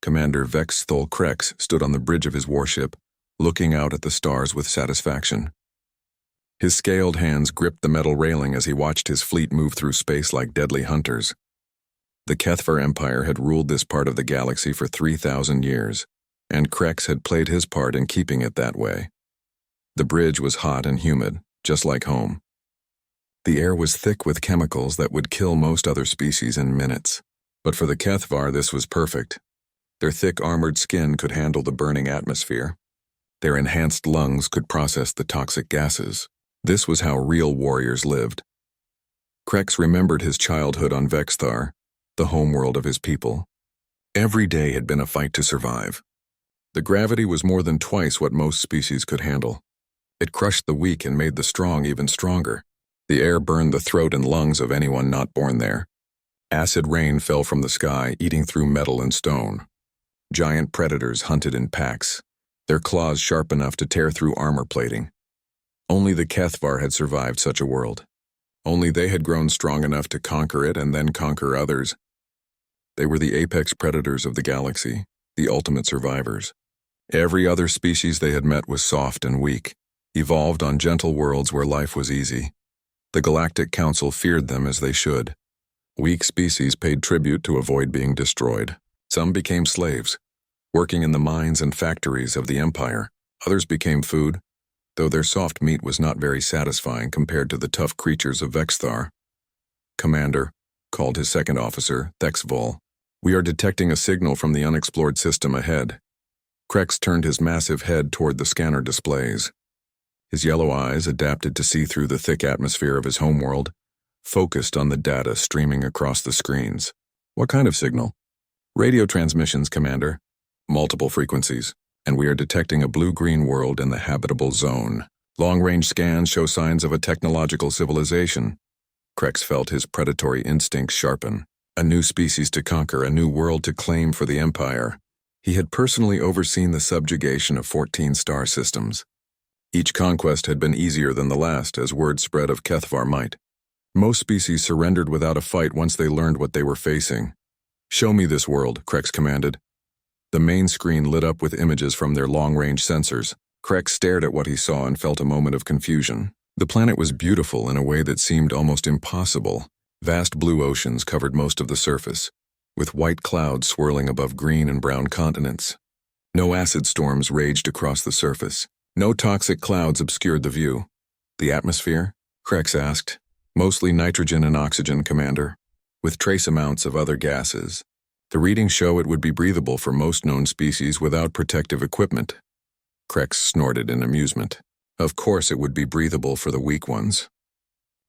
Commander Vex Thol Krex stood on the bridge of his warship, looking out at the stars with satisfaction. His scaled hands gripped the metal railing as he watched his fleet move through space like deadly hunters. The Kethvar Empire had ruled this part of the galaxy for 3,000 years, and Krex had played his part in keeping it that way. The bridge was hot and humid, just like home. The air was thick with chemicals that would kill most other species in minutes. But for the Kethvar, this was perfect. Their thick armored skin could handle the burning atmosphere. Their enhanced lungs could process the toxic gases. This was how real warriors lived. Krex remembered his childhood on Vexthar, the homeworld of his people. Every day had been a fight to survive. The gravity was more than twice what most species could handle. It crushed the weak and made the strong even stronger. The air burned the throat and lungs of anyone not born there. Acid rain fell from the sky, eating through metal and stone. Giant predators hunted in packs, their claws sharp enough to tear through armor plating. Only the Kethvar had survived such a world. Only they had grown strong enough to conquer it and then conquer others. They were the apex predators of the galaxy, the ultimate survivors. Every other species they had met was soft and weak, evolved on gentle worlds where life was easy. The Galactic Council feared them as they should. Weak species paid tribute to avoid being destroyed. Some became slaves, working in the mines and factories of the Empire. Others became food, though their soft meat was not very satisfying compared to the tough creatures of Vexthar. "Commander," called his second officer, Thexvol, "we are detecting a signal from the unexplored system ahead." Krex turned his massive head toward the scanner displays. His yellow eyes, adapted to see through the thick atmosphere of his homeworld, focused on the data streaming across the screens. "What kind of signal?" "Radio transmissions, Commander. Multiple frequencies, and we are detecting a blue-green world in the habitable zone. Long-range scans show signs of a technological civilization." Krex felt his predatory instincts sharpen. A new species to conquer, a new world to claim for the Empire. He had personally overseen the subjugation of 14 star systems. Each conquest had been easier than the last, as word spread of Kethvar might. Most species surrendered without a fight once they learned what they were facing. "Show me this world," Krex commanded. The main screen lit up with images from their long-range sensors. Krex stared at what he saw and felt a moment of confusion. The planet was beautiful in a way that seemed almost impossible. Vast blue oceans covered most of the surface, with white clouds swirling above green and brown continents. No acid storms raged across the surface. No toxic clouds obscured the view. "The atmosphere?" Krex asked. "Mostly nitrogen and oxygen, Commander, with trace amounts of other gases. The readings show it would be breathable for most known species without protective equipment." Krex snorted in amusement. Of course it would be breathable for the weak ones.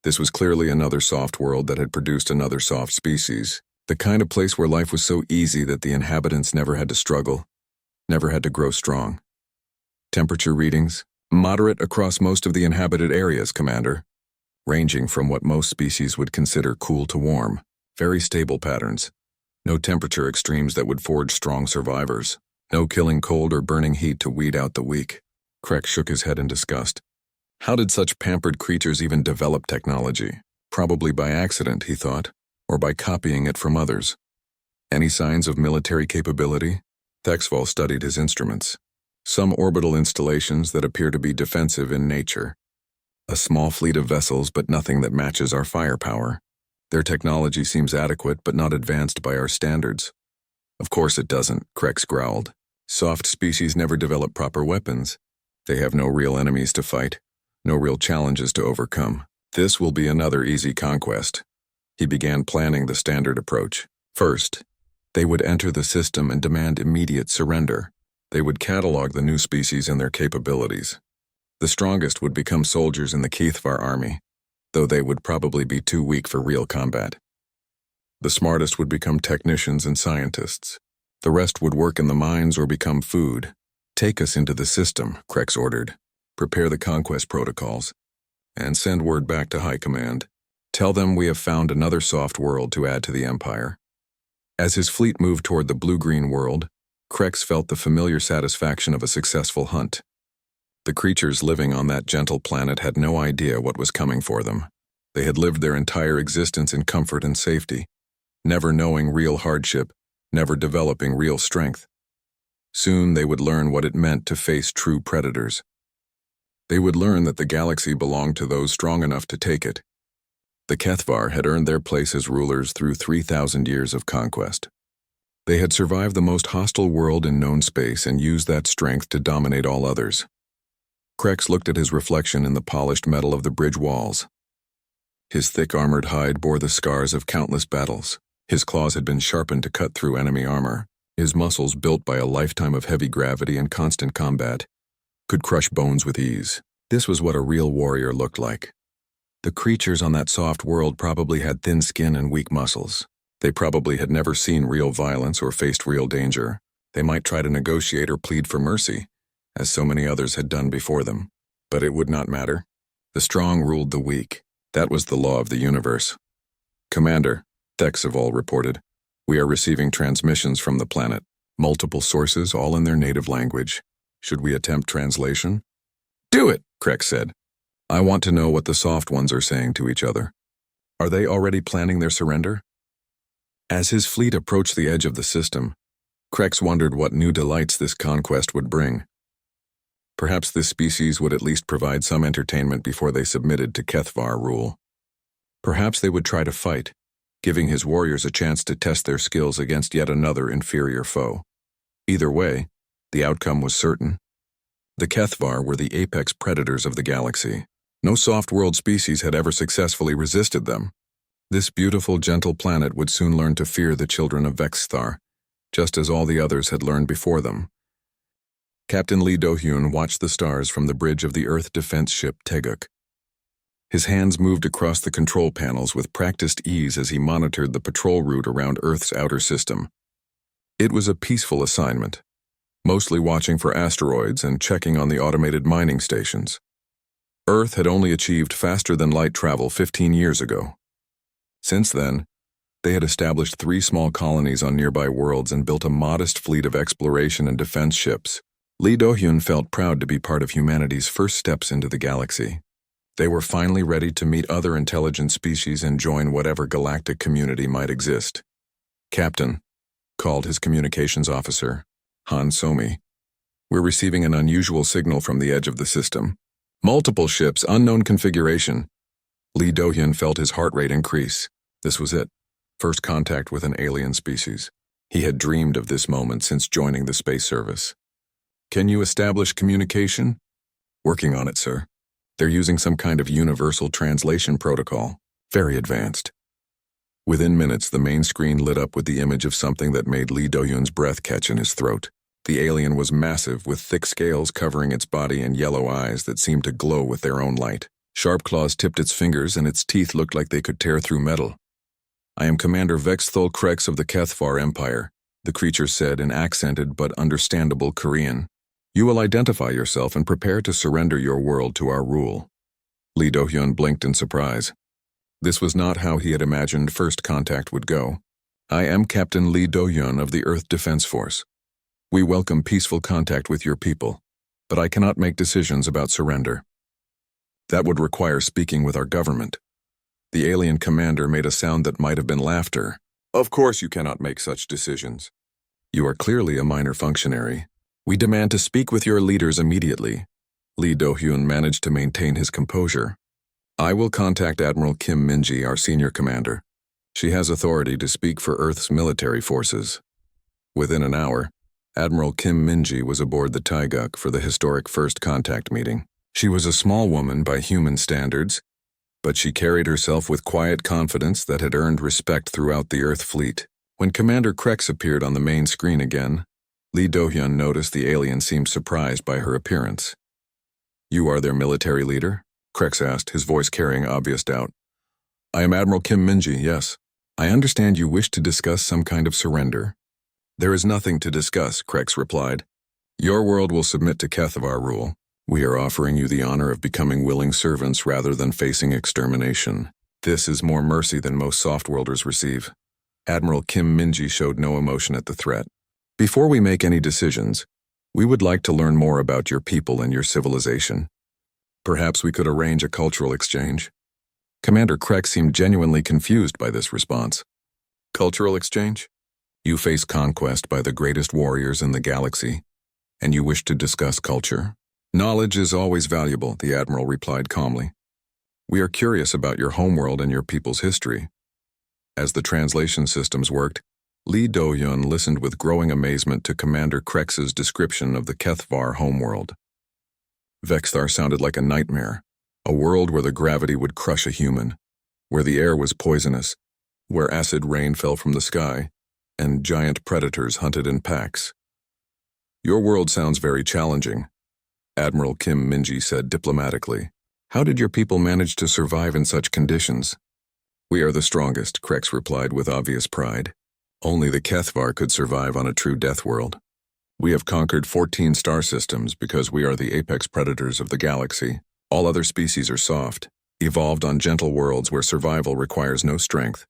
This was clearly another soft world that had produced another soft species, the kind of place where life was so easy that the inhabitants never had to struggle, never had to grow strong. "Temperature readings? Moderate across most of the inhabited areas, Commander, ranging from what most species would consider cool to warm. Very stable patterns. No temperature extremes that would forge strong survivors. No killing cold or burning heat to weed out the weak." Krex shook his head in disgust. How did such pampered creatures even develop technology? Probably by accident, he thought, or by copying it from others. Any signs of military capability? Thexvol studied his instruments. Some orbital installations that appear to be defensive in nature. A small fleet of vessels, but nothing that matches our firepower. Their technology seems adequate, but not advanced by our standards. "Of course it doesn't," Krex growled. "Soft species never develop proper weapons. They have no real enemies to fight, no real challenges to overcome. This will be another easy conquest." He began planning the standard approach. First, they would enter the system and demand immediate surrender. They would catalog the new species and their capabilities. The strongest would become soldiers in the Kethvar army, though they would probably be too weak for real combat. The smartest would become technicians and scientists. The rest would work in the mines or become food. "Take us into the system," Krex ordered. "Prepare the conquest protocols, and send word back to High Command. Tell them we have found another soft world to add to the Empire." As his fleet moved toward the blue-green world, Krex felt the familiar satisfaction of a successful hunt. The creatures living on that gentle planet had no idea what was coming for them. They had lived their entire existence in comfort and safety, never knowing real hardship, never developing real strength. Soon they would learn what it meant to face true predators. They would learn that the galaxy belonged to those strong enough to take it. The Kethvar had earned their place as rulers through 3,000 years of conquest. They had survived the most hostile world in known space and used that strength to dominate all others. Krex looked at his reflection in the polished metal of the bridge walls. His thick armored hide bore the scars of countless battles. His claws had been sharpened to cut through enemy armor. His muscles, built by a lifetime of heavy gravity and constant combat, could crush bones with ease. This was what a real warrior looked like. The creatures on that soft world probably had thin skin and weak muscles. They probably had never seen real violence or faced real danger. They might try to negotiate or plead for mercy, as so many others had done before them. But it would not matter. The strong ruled the weak. That was the law of the universe. "Commander," Thexavol reported, "we are receiving transmissions from the planet. Multiple sources, all in their native language. Should we attempt translation?" "Do it," Krex said. "I want to know what the soft ones are saying to each other. Are they already planning their surrender?" As his fleet approached the edge of the system, Krex wondered what new delights this conquest would bring. Perhaps this species would at least provide some entertainment before they submitted to Kethvar rule. Perhaps they would try to fight, giving his warriors a chance to test their skills against yet another inferior foe. Either way, the outcome was certain. The Kethvar were the apex predators of the galaxy. No soft-world species had ever successfully resisted them. This beautiful, gentle planet would soon learn to fear the children of Vexthar, just as all the others had learned before them. Captain Lee Do-hyun watched the stars from the bridge of the Earth defense ship Teguk. His hands moved across the control panels with practiced ease as he monitored the patrol route around Earth's outer system. It was a peaceful assignment, mostly watching for asteroids and checking on the automated mining stations. Earth had only achieved faster-than-light travel 15 years ago. Since then, they had established 3 small colonies on nearby worlds and built a modest fleet of exploration and defense ships. Lee Do-hyun felt proud to be part of humanity's first steps into the galaxy. They were finally ready to meet other intelligent species and join whatever galactic community might exist. "Captain," called his communications officer, Han Somi, "we're receiving an unusual signal from the edge of the system. Multiple ships, unknown configuration." Lee Do-hyun felt his heart rate increase. This was it. First contact with an alien species. He had dreamed of this moment since joining the space service. "Can you establish communication?" "Working on it, sir. They're using some kind of universal translation protocol. Very advanced." Within minutes, the main screen lit up with the image of something that made Lee Do-hyun's breath catch in his throat. The alien was massive, with thick scales covering its body and yellow eyes that seemed to glow with their own light. Sharp claws tipped its fingers, and its teeth looked like they could tear through metal. "I am Commander Vexthol Krex of the Kethvar Empire," the creature said in accented but understandable Korean. "You will identify yourself and prepare to surrender your world to our rule." Lee Do-hyun blinked in surprise. This was not how he had imagined first contact would go. "I am Captain Lee Do-hyun of the Earth Defense Force. We welcome peaceful contact with your people, but I cannot make decisions about surrender. That would require speaking with our government." The alien commander made a sound that might have been laughter. "Of course you cannot make such decisions. You are clearly a minor functionary. We demand to speak with your leaders immediately." Lee Do-hyun managed to maintain his composure. "I will contact Admiral Kim Min-ji, our senior commander. She has authority to speak for Earth's military forces." Within an hour, Admiral Kim Min-ji was aboard the Taeguk for the historic first contact meeting. She was a small woman by human standards, but she carried herself with quiet confidence that had earned respect throughout the Earth fleet. When Commander Krex appeared on the main screen again, Lee Do-hyun noticed the alien seemed surprised by her appearance. "You are their military leader?" Krex asked, his voice carrying obvious doubt. "I am Admiral Kim Min-ji, yes. I understand you wish to discuss some kind of surrender." "There is nothing to discuss," Krex replied. "Your world will submit to Kethvar rule. We are offering you the honor of becoming willing servants rather than facing extermination. This is more mercy than most soft-worlders receive." Admiral Kim Min-ji showed no emotion at the threat. "Before we make any decisions, we would like to learn more about your people and your civilization. Perhaps we could arrange a cultural exchange." Commander Krex seemed genuinely confused by this response. "Cultural exchange? You face conquest by the greatest warriors in the galaxy, and you wish to discuss culture. Knowledge is always valuable, the Admiral replied calmly. We are curious about your homeworld and your people's history. As the translation systems worked, Lee Do-hyun listened with growing amazement to Commander Krex's description of the Kethvar homeworld. Vexthar sounded like a nightmare, a world where the gravity would crush a human, where the air was poisonous, where acid rain fell from the sky, and giant predators hunted in packs. Your world sounds very challenging, Admiral Kim Min-ji said diplomatically. How did your people manage to survive in such conditions? We are the strongest, Krex replied with obvious pride. Only the Kethvar could survive on a true death world. We have conquered 14 star systems because we are the apex predators of the galaxy. All other species are soft, evolved on gentle worlds where survival requires no strength.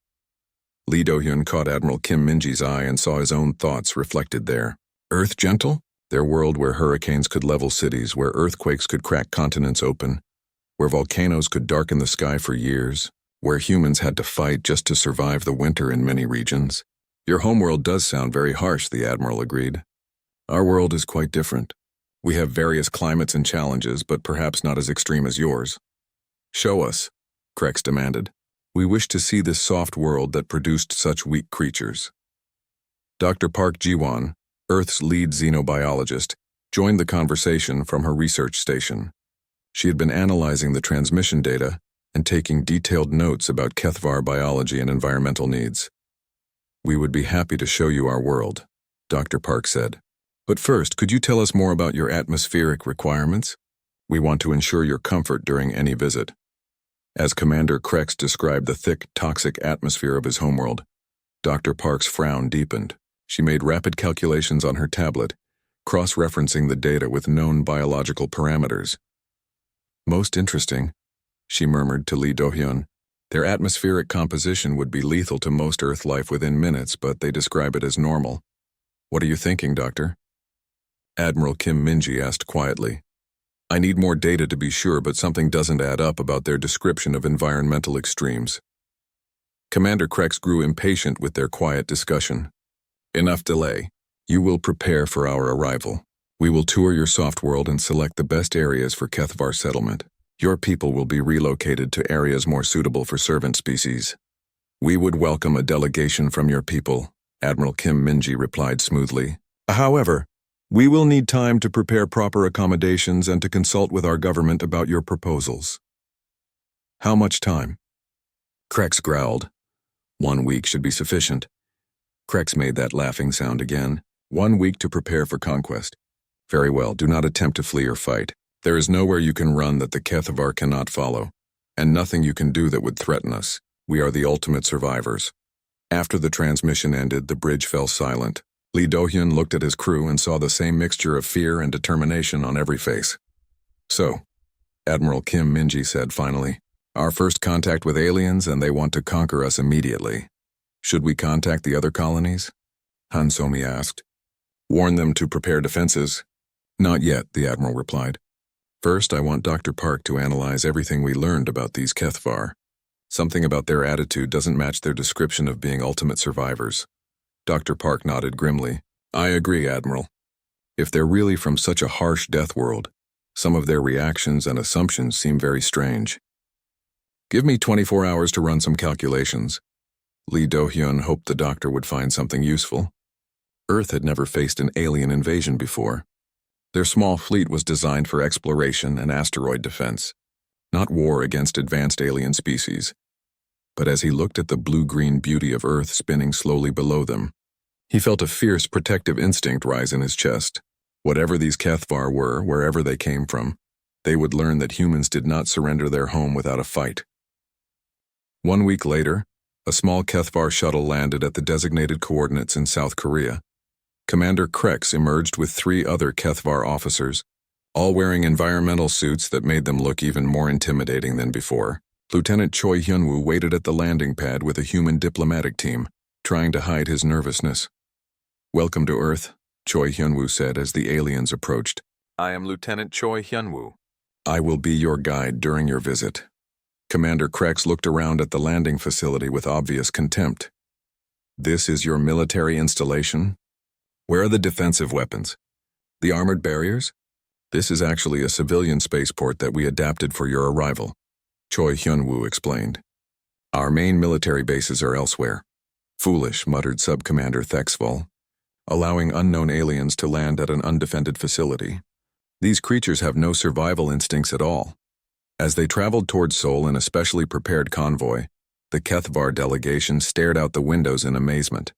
Lee Do-hyun caught Admiral Kim Min-ji's eye and saw his own thoughts reflected there. Earth gentle? Their world where hurricanes could level cities, where earthquakes could crack continents open, where volcanoes could darken the sky for years, where humans had to fight just to survive the winter in many regions. Your homeworld does sound very harsh, the Admiral agreed. Our world is quite different. We have various climates and challenges, but perhaps not as extreme as yours. Show us, Krex demanded. We wish to see this soft world that produced such weak creatures. Dr. Park Ji-won, Earth's lead xenobiologist, joined the conversation from her research station. She had been analyzing the transmission data and taking detailed notes about Kethvar biology and environmental needs. We would be happy to show you our world, Dr. Park said. But first, could you tell us more about your atmospheric requirements? We want to ensure your comfort during any visit. As Commander Krex described the thick, toxic atmosphere of his homeworld, Dr. Park's frown deepened. She made rapid calculations on her tablet, cross-referencing the data with known biological parameters. Most interesting, she murmured to Lee Do-hyun. Their atmospheric composition would be lethal to most Earth life within minutes, but they describe it as normal. What are you thinking, Doctor? Admiral Kim Min-ji asked quietly. I need more data to be sure, but something doesn't add up about their description of environmental extremes. Commander Krex grew impatient with their quiet discussion. Enough delay. You will prepare for our arrival. We will tour your soft world and select the best areas for Kethvar settlement. Your people will be relocated to areas more suitable for servant species. We would welcome a delegation from your people, Admiral Kim Min-ji replied smoothly. However, we will need time to prepare proper accommodations and to consult with our government about your proposals. How much time? Krex growled. 1 week should be sufficient. Krex made that laughing sound again. 1 week to prepare for conquest. Very well, do not attempt to flee or fight. There is nowhere you can run that the Kethvar cannot follow, and nothing you can do that would threaten us. We are the ultimate survivors. After the transmission ended, the bridge fell silent. Lee Do-hyun looked at his crew and saw the same mixture of fear and determination on every face. So, Admiral Kim Min-ji said finally, our first contact with aliens and they want to conquer us immediately. Should we contact the other colonies? Han Somi asked. Warn them to prepare defenses. Not yet, the Admiral replied. First, I want Dr. Park to analyze everything we learned about these Kethvar. Something about their attitude doesn't match their description of being ultimate survivors. Dr. Park nodded grimly. I agree, Admiral. If they're really from such a harsh death world, some of their reactions and assumptions seem very strange. Give me 24 hours to run some calculations. Lee Do-hyun hoped the doctor would find something useful. Earth had never faced an alien invasion before. Their small fleet was designed for exploration and asteroid defense, not war against advanced alien species. But as he looked at the blue-green beauty of Earth spinning slowly below them, he felt a fierce protective instinct rise in his chest. Whatever these Kethvar were, wherever they came from, they would learn that humans did not surrender their home without a fight. 1 week later, a small Kethvar shuttle landed at the designated coordinates in South Korea. Commander Krex emerged with 3 other Kethvar officers, all wearing environmental suits that made them look even more intimidating than before. Lieutenant Choi Hyun-woo waited at the landing pad with a human diplomatic team, trying to hide his nervousness. Welcome to Earth, Choi Hyun-woo said as the aliens approached. I am Lieutenant Choi Hyun-woo. I will be your guide during your visit. Commander Krex looked around at the landing facility with obvious contempt. This is your military installation? Where are the defensive weapons? The armored barriers? This is actually a civilian spaceport that we adapted for your arrival, Choi Hyun-woo explained. Our main military bases are elsewhere. Foolish, muttered Subcommander Thexval, allowing unknown aliens to land at an undefended facility. These creatures have no survival instincts at all. As they traveled towards Seoul in a specially prepared convoy, the Kethvar delegation stared out the windows in amazement.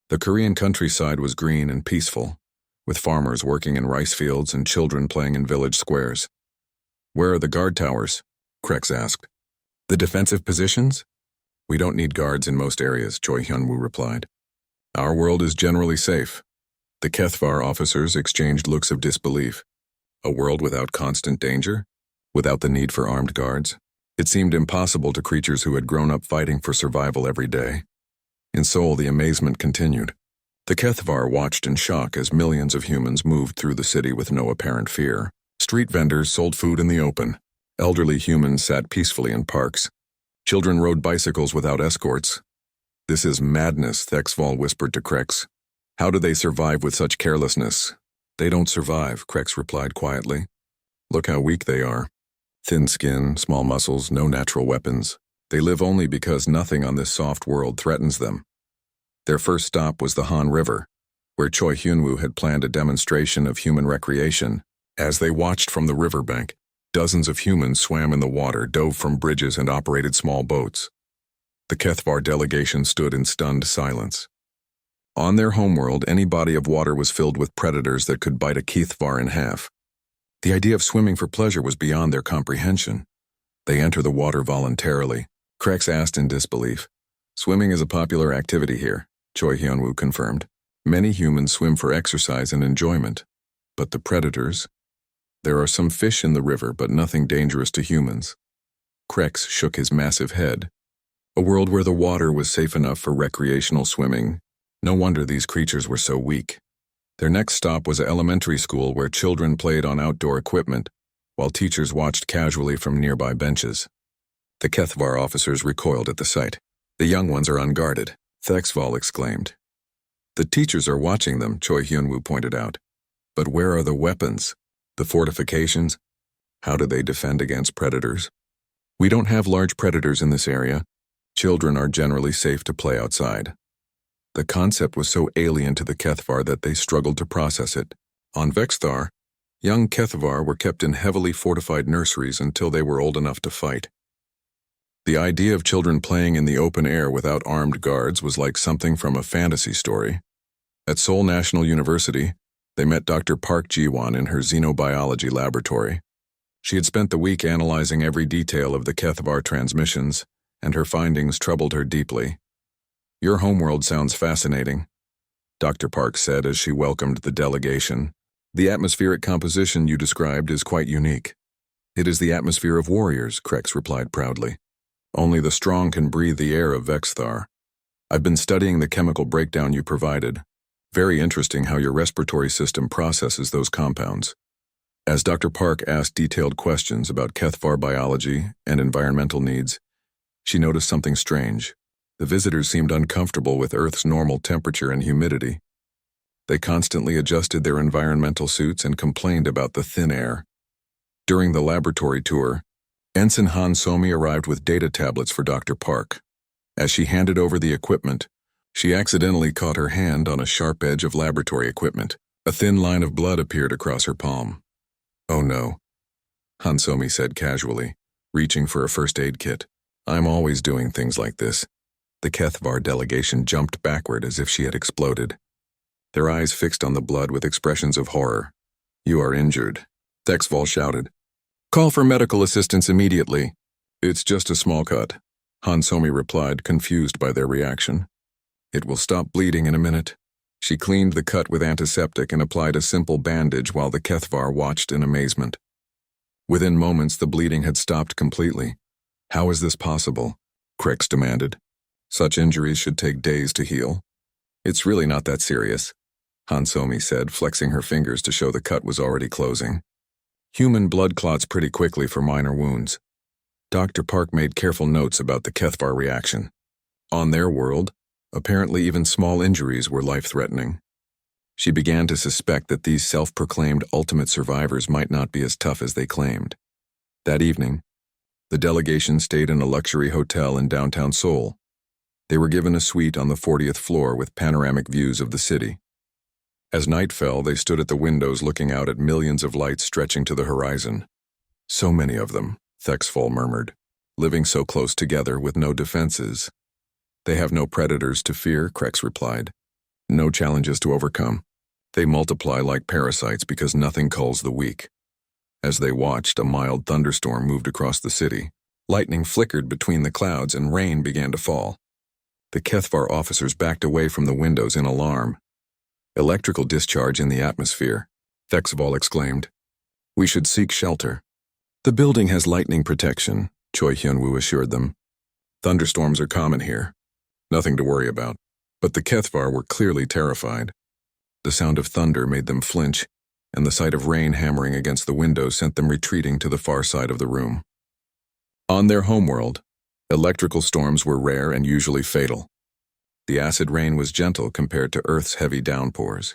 The Korean countryside was green and peaceful, with farmers working in rice fields and children playing in village squares. Where are the guard towers? Krex asked. The defensive positions? We don't need guards in most areas, Choi Hyun-woo replied. Our world is generally safe. The Kethvar officers exchanged looks of disbelief. A world without constant danger? Without the need for armed guards? It seemed impossible to creatures who had grown up fighting for survival every day. In Seoul, the amazement continued. The Kethvar watched in shock as millions of humans moved through the city with no apparent fear. Street vendors sold food in the open. Elderly humans sat peacefully in parks. Children rode bicycles without escorts. This is madness, Thexval whispered to Krex. How do they survive with such carelessness? They don't survive, Krex replied quietly. Look how weak they are. Thin skin, small muscles, no natural weapons. They live only because nothing on this soft world threatens them. Their first stop was the Han River, where Choi Hyun-woo had planned a demonstration of human recreation. As they watched from the riverbank, dozens of humans swam in the water, dove from bridges, and operated small boats. The Kethvar delegation stood in stunned silence. On their homeworld, any body of water was filled with predators that could bite a Kethvar in half. The idea of swimming for pleasure was beyond their comprehension. They enter the water voluntarily, Krex asked in disbelief. Swimming is a popular activity here, Choi Hyun-woo confirmed. Many humans swim for exercise and enjoyment. But the predators? There are some fish in the river, but nothing dangerous to humans. Krex shook his massive head. A world where the water was safe enough for recreational swimming. No wonder these creatures were so weak. Their next stop was an elementary school where children played on outdoor equipment, while teachers watched casually from nearby benches. The Kethvar officers recoiled at the sight. The young ones are unguarded, Thexval exclaimed. The teachers are watching them, Choi Hyun-woo pointed out. But where are the weapons? The fortifications? How do they defend against predators? We don't have large predators in this area. Children are generally safe to play outside. The concept was so alien to the Kethvar that they struggled to process it. On Vexthar, young Kethvar were kept in heavily fortified nurseries until they were old enough to fight. The idea of children playing in the open air without armed guards was like something from a fantasy story. At Seoul National University, they met Dr. Park Ji-won in her xenobiology laboratory. She had spent the week analyzing every detail of the Kethvar transmissions, and her findings troubled her deeply. Your homeworld sounds fascinating, Dr. Park said as she welcomed the delegation. The atmospheric composition you described is quite unique. It is the atmosphere of warriors, Krex replied proudly. Only the strong can breathe the air of Vexthar. I've been studying the chemical breakdown you provided. Very interesting how your respiratory system processes those compounds. As Dr. Park asked detailed questions about Kethvar biology and environmental needs, she noticed something strange. The visitors seemed uncomfortable with Earth's normal temperature and humidity. They constantly adjusted their environmental suits and complained about the thin air. During the laboratory tour, Ensign Han Somi arrived with data tablets for Dr. Park. As she handed over the equipment, she accidentally caught her hand on a sharp edge of laboratory equipment. A thin line of blood appeared across her palm. Oh no, Han Somi said casually, reaching for a first aid kit. I'm always doing things like this. The Kethvar delegation jumped backward as if she had exploded. Their eyes fixed on the blood with expressions of horror. You are injured, Thexval shouted. Call for medical assistance immediately. It's just a small cut, Han Somi replied, confused by their reaction. It will stop bleeding in a minute. She cleaned the cut with antiseptic and applied a simple bandage while the Kethvar watched in amazement. Within moments, the bleeding had stopped completely. How is this possible? Krex demanded. Such injuries should take days to heal. It's really not that serious, Han Somi said, flexing her fingers to show the cut was already closing. Human blood clots pretty quickly for minor wounds. Dr. Park made careful notes about the Kethvar reaction. On their world, Apparently, even small injuries were life-threatening. She began to suspect that these self-proclaimed ultimate survivors might not be as tough as they claimed. That evening, the delegation stayed in a luxury hotel in downtown Seoul. They were given a suite on the 40th floor with panoramic views of the city. As night fell, they stood at the windows looking out at millions of lights stretching to the horizon. So many of them, Thexfall murmured, living so close together with no defenses. They have no predators to fear, Krex replied. No challenges to overcome. They multiply like parasites because nothing culls the weak. As they watched, a mild thunderstorm moved across the city. Lightning flickered between the clouds and rain began to fall. The Kethvar officers backed away from the windows in alarm. Electrical discharge in the atmosphere, Thexval exclaimed. We should seek shelter. The building has lightning protection, Choi Hyunwoo assured them. Thunderstorms are common here. Nothing to worry about. But the Kethvar were clearly terrified. The sound of thunder made them flinch, and the sight of rain hammering against the windows sent them retreating to the far side of the room. On their homeworld, electrical storms were rare and usually fatal. The acid rain was gentle compared to Earth's heavy downpours.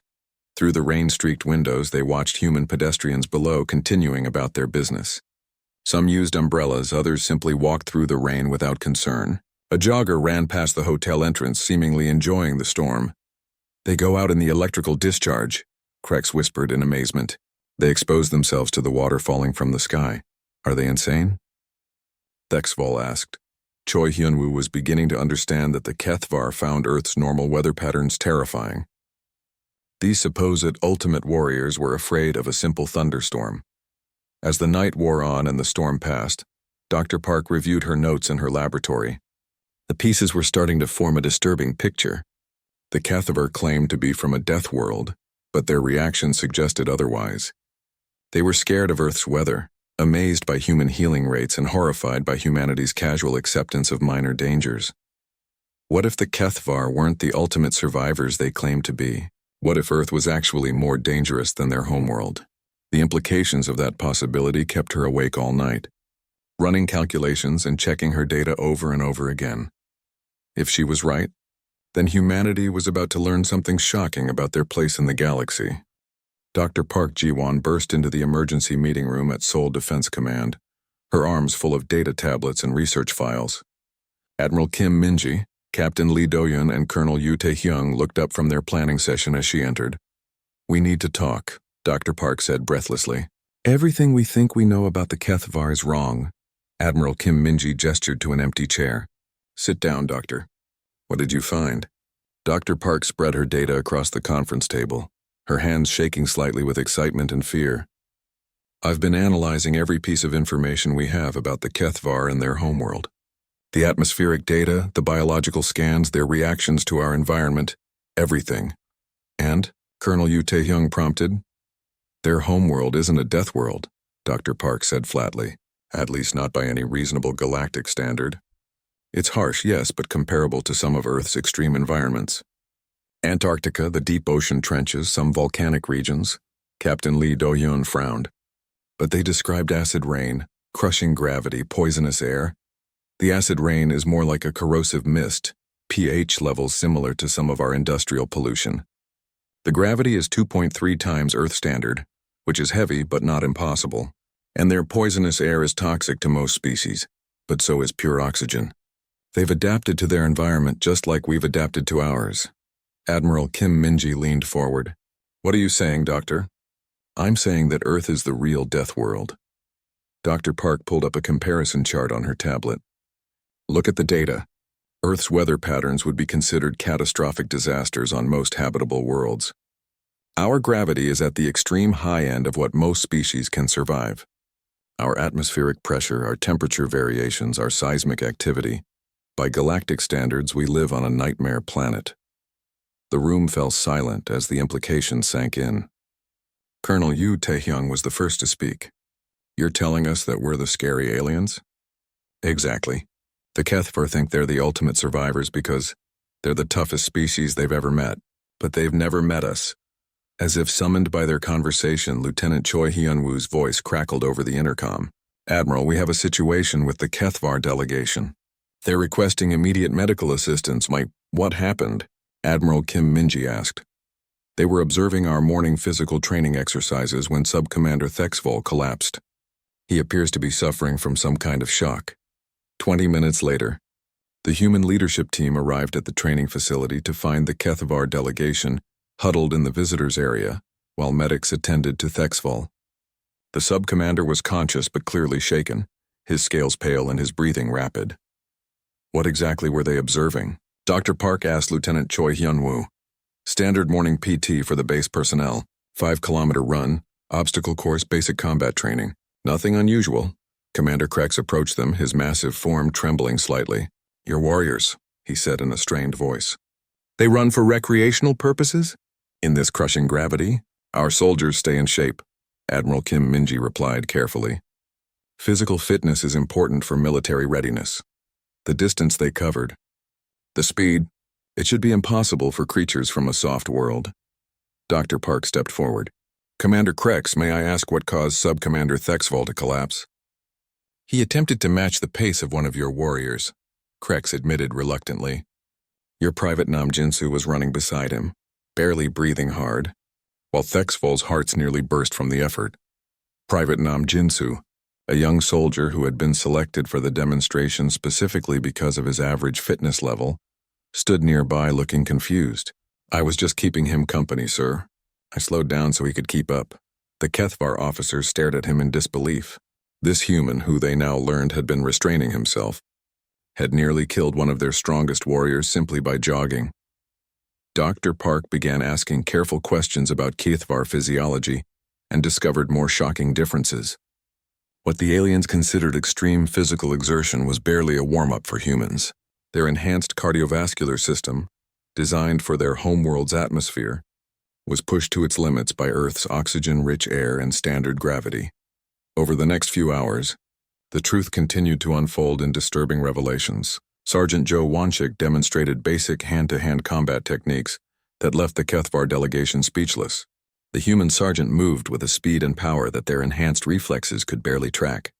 Through the rain-streaked windows, they watched human pedestrians below continuing about their business. Some used umbrellas, others simply walked through the rain without concern. A jogger ran past the hotel entrance, seemingly enjoying the storm. They go out in the electrical discharge, Krex whispered in amazement. They expose themselves to the water falling from the sky. Are they insane? Thexval asked. Choi Hyunwoo was beginning to understand that the Kethvar found Earth's normal weather patterns terrifying. These supposed ultimate warriors were afraid of a simple thunderstorm. As the night wore on and the storm passed, Dr. Park reviewed her notes in her laboratory. The pieces were starting to form a disturbing picture. The Kethvar claimed to be from a death world, but their reactions suggested otherwise. They were scared of Earth's weather, amazed by human healing rates and horrified by humanity's casual acceptance of minor dangers. What if the Kethvar weren't the ultimate survivors they claimed to be? What if Earth was actually more dangerous than their homeworld? The implications of that possibility kept her awake all night, running calculations and checking her data over and over again. If she was right, then humanity was about to learn something shocking about their place in the galaxy. Dr. Park Ji-won burst into the emergency meeting room at Seoul Defense Command, her arms full of data tablets and research files. Admiral Kim Min-ji, Captain Lee Do-yeon, and Colonel Yoo Tae-hyung looked up from their planning session as she entered. We need to talk, Dr. Park said breathlessly. Everything we think we know about the Kethvar is wrong. Admiral Kim Min-ji gestured to an empty chair. Sit down, Doctor. What did you find? Dr. Park spread her data across the conference table, her hands shaking slightly with excitement and fear. I've been analyzing every piece of information we have about the Kethvar and their homeworld. The atmospheric data, the biological scans, their reactions to our environment, everything. And, Colonel Yoo Tae-hyung prompted, their homeworld isn't a death world, Dr. Park said flatly, at least not by any reasonable galactic standard. It's harsh, yes, but comparable to some of Earth's extreme environments. Antarctica, the deep ocean trenches, some volcanic regions. Captain Lee Do-yeon frowned. But they described acid rain, crushing gravity, poisonous air. The acid rain is more like a corrosive mist, pH levels similar to some of our industrial pollution. The gravity is 2.3 times Earth standard, which is heavy but not impossible. And their poisonous air is toxic to most species, but so is pure oxygen. They've adapted to their environment just like we've adapted to ours. Admiral Kim Min-ji leaned forward. What are you saying, Doctor? I'm saying that Earth is the real death world. Dr. Park pulled up a comparison chart on her tablet. Look at the data. Earth's weather patterns would be considered catastrophic disasters on most habitable worlds. Our gravity is at the extreme high end of what most species can survive. Our atmospheric pressure, our temperature variations, our seismic activity. By galactic standards, we live on a nightmare planet. The room fell silent as the implications sank in. Colonel Yoo Tae-hyung was the first to speak. You're telling us that we're the scary aliens? Exactly. The Kethvar think they're the ultimate survivors because they're the toughest species they've ever met, but they've never met us. As if summoned by their conversation, Lieutenant Choi Hyunwoo's voice crackled over the intercom. Admiral, we have a situation with the Kethvar delegation. They're requesting immediate medical assistance. My What happened? Admiral Kim Minji asked. They were observing our morning physical training exercises when Sub-Commander Thexvol collapsed. He appears to be suffering from some kind of shock. 20 minutes later, the human leadership team arrived at the training facility to find the HFY delegation huddled in the visitors area while medics attended to Thexvol. The sub-commander was conscious but clearly shaken, his scales pale and his breathing rapid. What exactly were they observing? Dr. Park asked Lieutenant Choi Hyun-woo. Standard morning PT for the base personnel, 5-kilometer run, obstacle course, basic combat training. Nothing unusual. Commander Krex approached them, his massive form trembling slightly. Your warriors, he said in a strained voice. They run for recreational purposes? In this crushing gravity, our soldiers stay in shape, Admiral Kim Minji replied carefully. Physical fitness is important for military readiness. The distance they covered. The speed. It should be impossible for creatures from a soft world. Dr. Park stepped forward. Commander Krex, may I ask what caused Sub-Commander Thexvol to collapse? He attempted to match the pace of one of your warriors, Krex admitted reluctantly. Your Private Nam Jinsu was running beside him, barely breathing hard, while Thexvol's hearts nearly burst from the effort. Private Nam Jinsu, a young soldier who had been selected for the demonstration specifically because of his average fitness level, stood nearby looking confused. I was just keeping him company, sir. I slowed down so he could keep up. The HFY officers stared at him in disbelief. This human, who they now learned had been restraining himself, had nearly killed one of their strongest warriors simply by jogging. Dr. Park began asking careful questions about HFY physiology and discovered more shocking differences. What the aliens considered extreme physical exertion was barely a warm-up for humans. Their enhanced cardiovascular system, designed for their homeworld's atmosphere, was pushed to its limits by Earth's oxygen-rich air and standard gravity. Over the next few hours, the truth continued to unfold in disturbing revelations. Sergeant Joe Wanchik demonstrated basic hand-to-hand combat techniques that left the HFY delegation speechless. The human sergeant moved with a speed and power that their enhanced reflexes could barely track.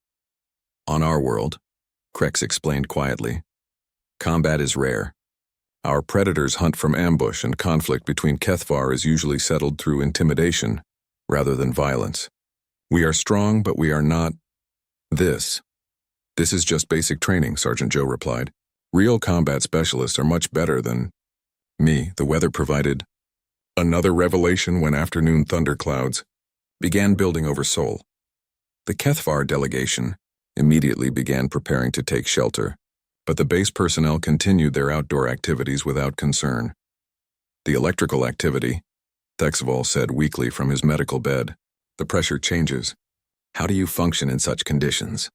On our world, Krex explained quietly, combat is rare. Our predators hunt from ambush, and conflict between HFY is usually settled through intimidation rather than violence. We are strong, but we are not this. This is just basic training, Sergeant Joe replied. Real combat specialists are much better than me, the weather provided. Another revelation when afternoon thunderclouds began building over Seoul. The HFY delegation immediately began preparing to take shelter, but the base personnel continued their outdoor activities without concern. The electrical activity, Thexvol said weakly from his medical bed. The pressure changes. How do you function in such conditions?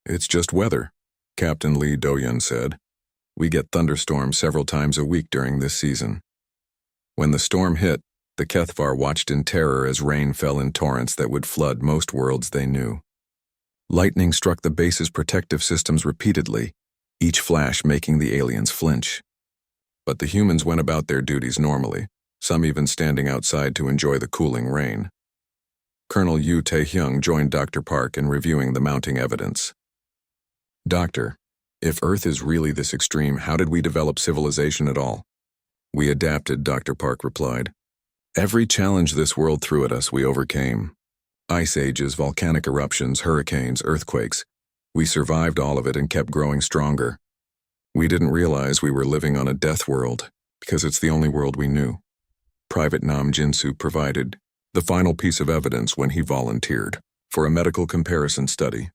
It's just weather, Captain Lee Doyun said. We get thunderstorms several times a week during this season. When the storm hit, the HFY watched in terror as rain fell in torrents that would flood most worlds they knew. Lightning struck the base's protective systems repeatedly, each flash making the aliens flinch. But the humans went about their duties normally, some even standing outside to enjoy the cooling rain. Colonel Yu Tae-hyung joined Dr. Park in reviewing the mounting evidence. Doctor, if Earth is really this extreme, how did we develop civilization at all? We adapted, Dr. Park replied. Every challenge this world threw at us, we overcame. Ice ages, volcanic eruptions, hurricanes, earthquakes. We survived all of it and kept growing stronger. We didn't realize we were living on a death world, because it's the only world we knew. Private Nam Jinsu provided the final piece of evidence when he volunteered for a medical comparison study.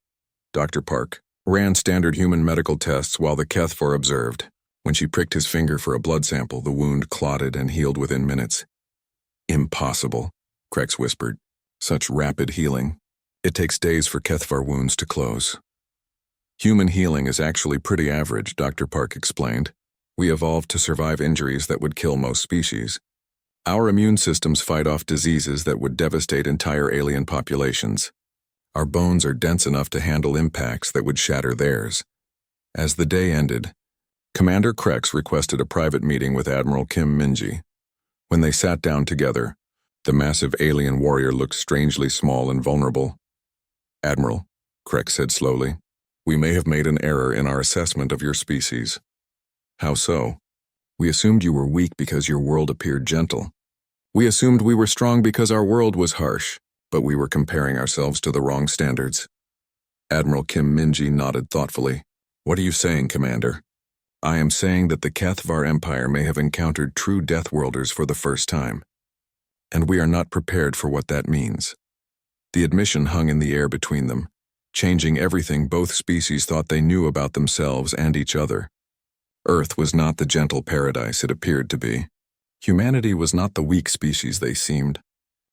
Dr. Park ran standard human medical tests while the HFY observed. When she pricked his finger for a blood sample, the wound clotted and healed within minutes. Impossible, Krex whispered. Such rapid healing. It takes days for HFY wounds to close. Human healing is actually pretty average, Dr. Park explained. We evolved to survive injuries that would kill most species. Our immune systems fight off diseases that would devastate entire alien populations. Our bones are dense enough to handle impacts that would shatter theirs. As the day ended, Commander Krex requested a private meeting with Admiral Kim Minji. When they sat down together, the massive alien warrior looked strangely small and vulnerable. Admiral, Krex said slowly, we may have made an error in our assessment of your species. How so? We assumed you were weak because your world appeared gentle. We assumed we were strong because our world was harsh, but we were comparing ourselves to the wrong standards. Admiral Kim Minji nodded thoughtfully. What are you saying, Commander? I am saying that the Cathvar Empire may have encountered true Deathworlders for the first time. And we are not prepared for what that means. The admission hung in the air between them, changing everything both species thought they knew about themselves and each other. Earth was not the gentle paradise it appeared to be. Humanity was not the weak species they seemed,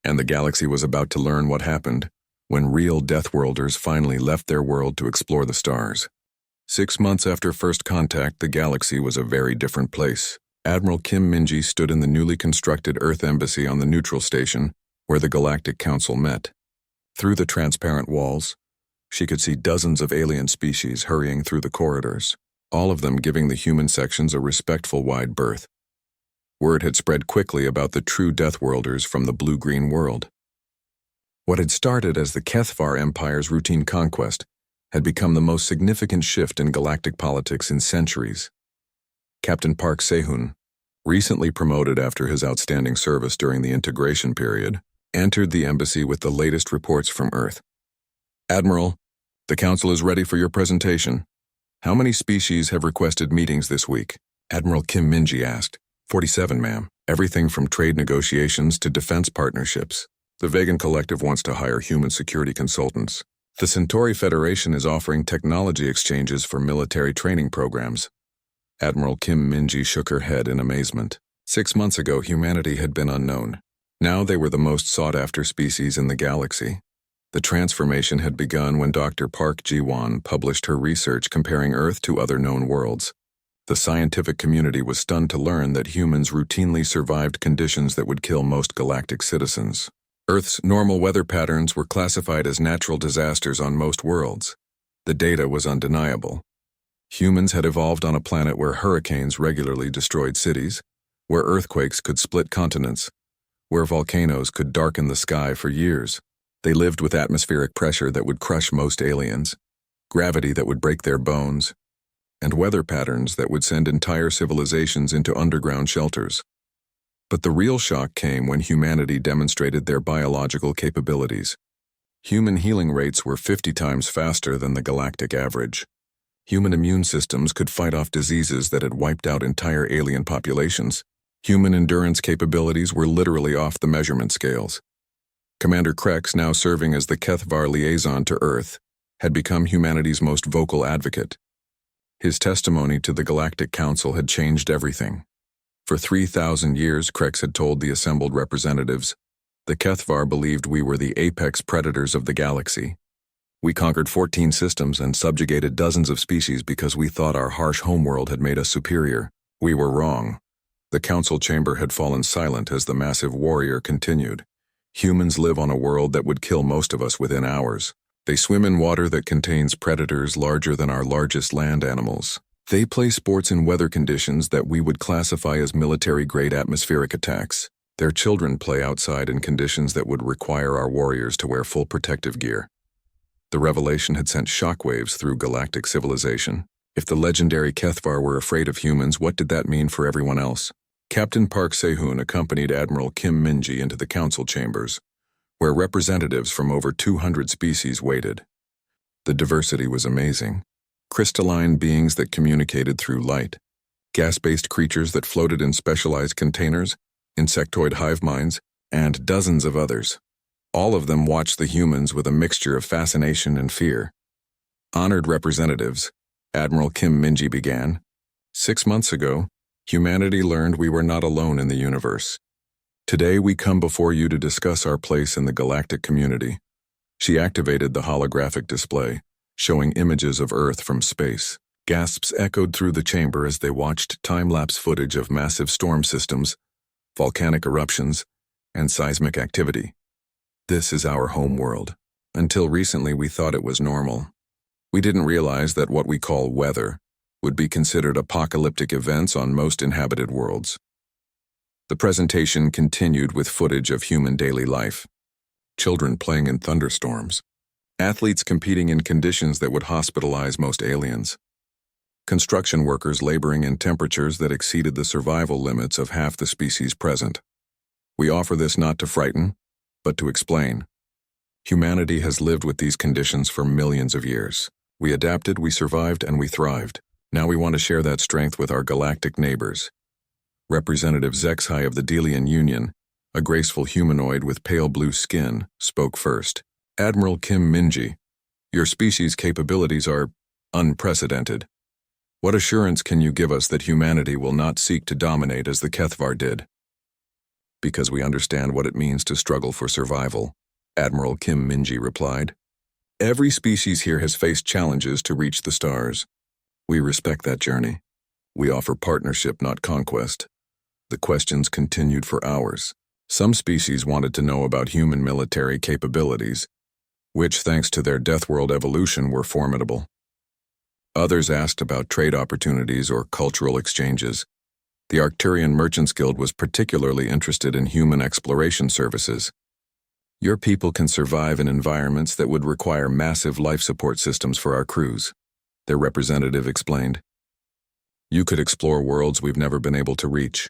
and the galaxy was about to learn what happened when real Deathworlders finally left their world to explore the stars. 6 months after first contact, the galaxy was a very different place. Admiral Kim Minji stood in the newly constructed Earth Embassy on the neutral station, where the Galactic Council met. Through the transparent walls, she could see dozens of alien species hurrying through the corridors, all of them giving the human sections a respectful wide berth. Word had spread quickly about the true Deathworlders from the blue-green world. What had started as the Cathvar Empire's routine conquest had become the most significant shift in galactic politics in centuries. Captain Park Se-hoon, recently promoted after his outstanding service during the integration period, entered the embassy with the latest reports from Earth. Admiral, the Council is ready for your presentation. How many species have requested meetings this week? Admiral Kim Minji asked. 47, ma'am. Everything from trade negotiations to defense partnerships. The Vegan Collective wants to hire human security consultants. The Centauri Federation is offering technology exchanges for military training programs. Admiral Kim Minji shook her head in amazement. 6 months ago, humanity had been unknown. Now they were the most sought-after species in the galaxy. The transformation had begun when Dr. Park Ji-won published her research comparing Earth to other known worlds. The scientific community was stunned to learn that humans routinely survived conditions that would kill most galactic citizens. Earth's normal weather patterns were classified as natural disasters on most worlds. The data was undeniable. Humans had evolved on a planet where hurricanes regularly destroyed cities, where earthquakes could split continents, where volcanoes could darken the sky for years. They lived with atmospheric pressure that would crush most aliens, gravity that would break their bones, and weather patterns that would send entire civilizations into underground shelters. But the real shock came when humanity demonstrated their biological capabilities. Human healing rates were 50 times faster than the galactic average. Human immune systems could fight off diseases that had wiped out entire alien populations. Human endurance capabilities were literally off the measurement scales. Commander Krex, now serving as the Cathvar liaison to Earth, had become humanity's most vocal advocate. His testimony to the Galactic Council had changed everything. For 3,000 years, Krex had told the assembled representatives, the Cathvar believed we were the apex predators of the galaxy. We conquered 14 systems and subjugated dozens of species because we thought our harsh homeworld had made us superior. We were wrong. The council chamber had fallen silent as the massive warrior continued. Humans live on a world that would kill most of us within hours. They swim in water that contains predators larger than our largest land animals. They play sports in weather conditions that we would classify as military-grade atmospheric attacks. Their children play outside in conditions that would require our warriors to wear full protective gear. The revelation had sent shockwaves through galactic civilization. If the legendary Cathvar were afraid of humans, what did that mean for everyone else? Captain Park Se-hoon accompanied Admiral Kim Minji into the council chambers, where representatives from over 200 species waited. The diversity was amazing. Crystalline beings that communicated through light, gas-based creatures that floated in specialized containers, insectoid hive minds, and dozens of others. All of them watched the humans with a mixture of fascination and fear. Honored representatives, Admiral Kim Minji began. 6 months ago, humanity learned we were not alone in the universe. Today we come before you to discuss our place in the galactic community. She activated the holographic display, showing images of Earth from space. Gasps echoed through the chamber as they watched time-lapse footage of massive storm systems, volcanic eruptions, and seismic activity. This is our home world. Until recently we thought it was normal. We didn't realize that what we call weather would be considered apocalyptic events on most inhabited worlds. The presentation continued with footage of human daily life. Children playing in thunderstorms. Athletes competing in conditions that would hospitalize most aliens. construction workers laboring in temperatures that exceeded the survival limits of half the species present. We offer this not to frighten, but to explain. Humanity has lived with these conditions for millions of years. We adapted, we survived, and we thrived. Now we want to share that strength with our galactic neighbors. Representative Zexhai of the Delian Union, a graceful humanoid with pale blue skin, spoke first. Admiral Kim Minji, your species' capabilities are unprecedented. What assurance can you give us that humanity will not seek to dominate as the Kethvar did? Because we understand what it means to struggle for survival, Admiral Kim Minji replied. Every species here has faced challenges to reach the stars. We respect that journey. We offer partnership, not conquest. The questions continued for hours. Some species wanted to know about human military capabilities, which, thanks to their Deathworld evolution, were formidable. Others asked about trade opportunities or cultural exchanges. The Arcturian Merchants Guild was particularly interested in human exploration services. Your people can survive in environments that would require massive life support systems for our crews, their representative explained. You could explore worlds we've never been able to reach.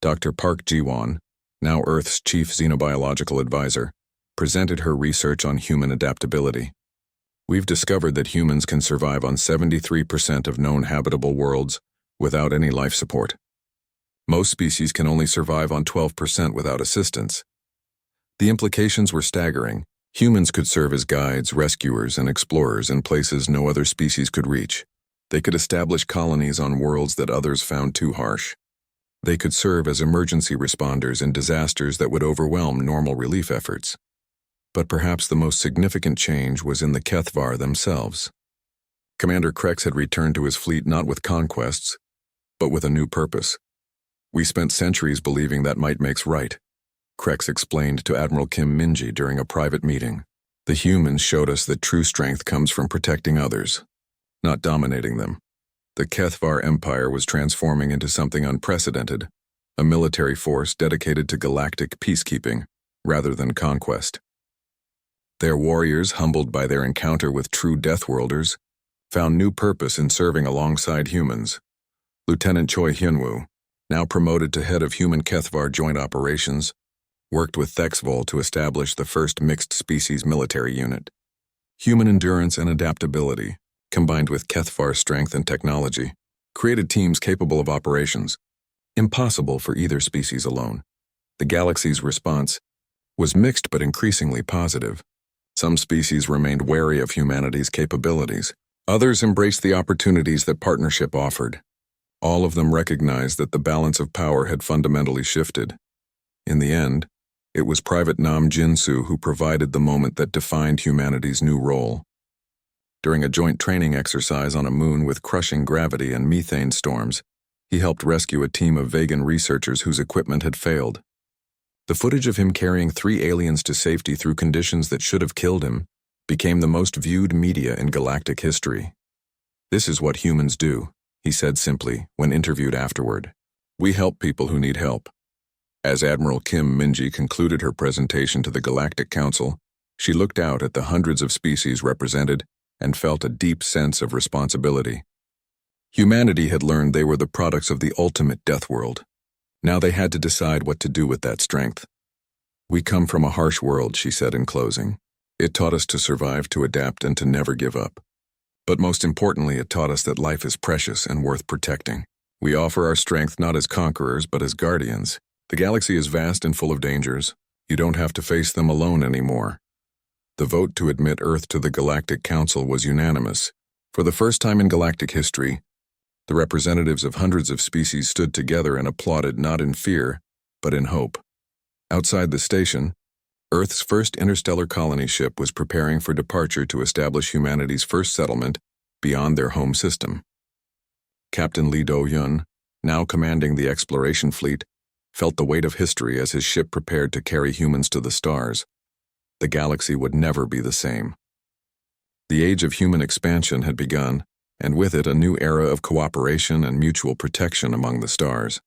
Dr. Park Jiwon, now Earth's chief xenobiological advisor, presented her research on human adaptability. We've discovered that humans can survive on 73% of known habitable worlds without any life support. Most species can only survive on 12% without assistance. The implications were staggering. Humans could serve as guides, rescuers, and explorers in places no other species could reach. They could establish colonies on worlds that others found too harsh. They could serve as emergency responders in disasters that would overwhelm normal relief efforts. But perhaps the most significant change was in the Kethvar themselves. Commander Krex had returned to his fleet not with conquests, but with a new purpose. We spent centuries believing that might makes right, Krex explained to Admiral Kim Minji during a private meeting. The humans showed us that true strength comes from protecting others, not dominating them. The Kethvar Empire was transforming into something unprecedented, a military force dedicated to galactic peacekeeping rather than conquest. Their warriors, humbled by their encounter with true Deathworlders, found new purpose in serving alongside humans. Lieutenant Choi Hyunwoo, now promoted to head of Human Kethvar Joint Operations, worked with Thexvol to establish the first mixed-species military unit. Human endurance and adaptability, combined with Kethvar strength and technology, created teams capable of operations, impossible for either species alone. The galaxy's response was mixed but increasingly positive. Some species remained wary of humanity's capabilities. Others embraced the opportunities that partnership offered. All of them recognized that the balance of power had fundamentally shifted. In the end, it was Private Nam Jinsu who provided the moment that defined humanity's new role. During a joint training exercise on a moon with crushing gravity and methane storms, he helped rescue a team of Vegan researchers whose equipment had failed. The footage of him carrying 3 aliens to safety through conditions that should have killed him became the most viewed media in galactic history. "This is what humans do," he said simply when interviewed afterward. "We help people who need help." As Admiral Kim Minji concluded her presentation to the Galactic Council, she looked out at the hundreds of species represented and felt a deep sense of responsibility. Humanity had learned they were the products of the ultimate death world. Now they had to decide what to do with that strength. "We come from a harsh world," she said in closing. "It taught us to survive, to adapt, and to never give up. But most importantly, it taught us that life is precious and worth protecting. We offer our strength not as conquerors, but as guardians. The galaxy is vast and full of dangers. You don't have to face them alone anymore." The vote to admit Earth to the Galactic Council was unanimous. For the first time in galactic history, the representatives of hundreds of species stood together and applauded not in fear, but in hope. Outside the station, Earth's first interstellar colony ship was preparing for departure to establish humanity's first settlement beyond their home system. Captain Lee Do-yun, now commanding the exploration fleet, felt the weight of history as his ship prepared to carry humans to the stars. The galaxy would never be the same. The age of human expansion had begun, and with it a new era of cooperation and mutual protection among the stars.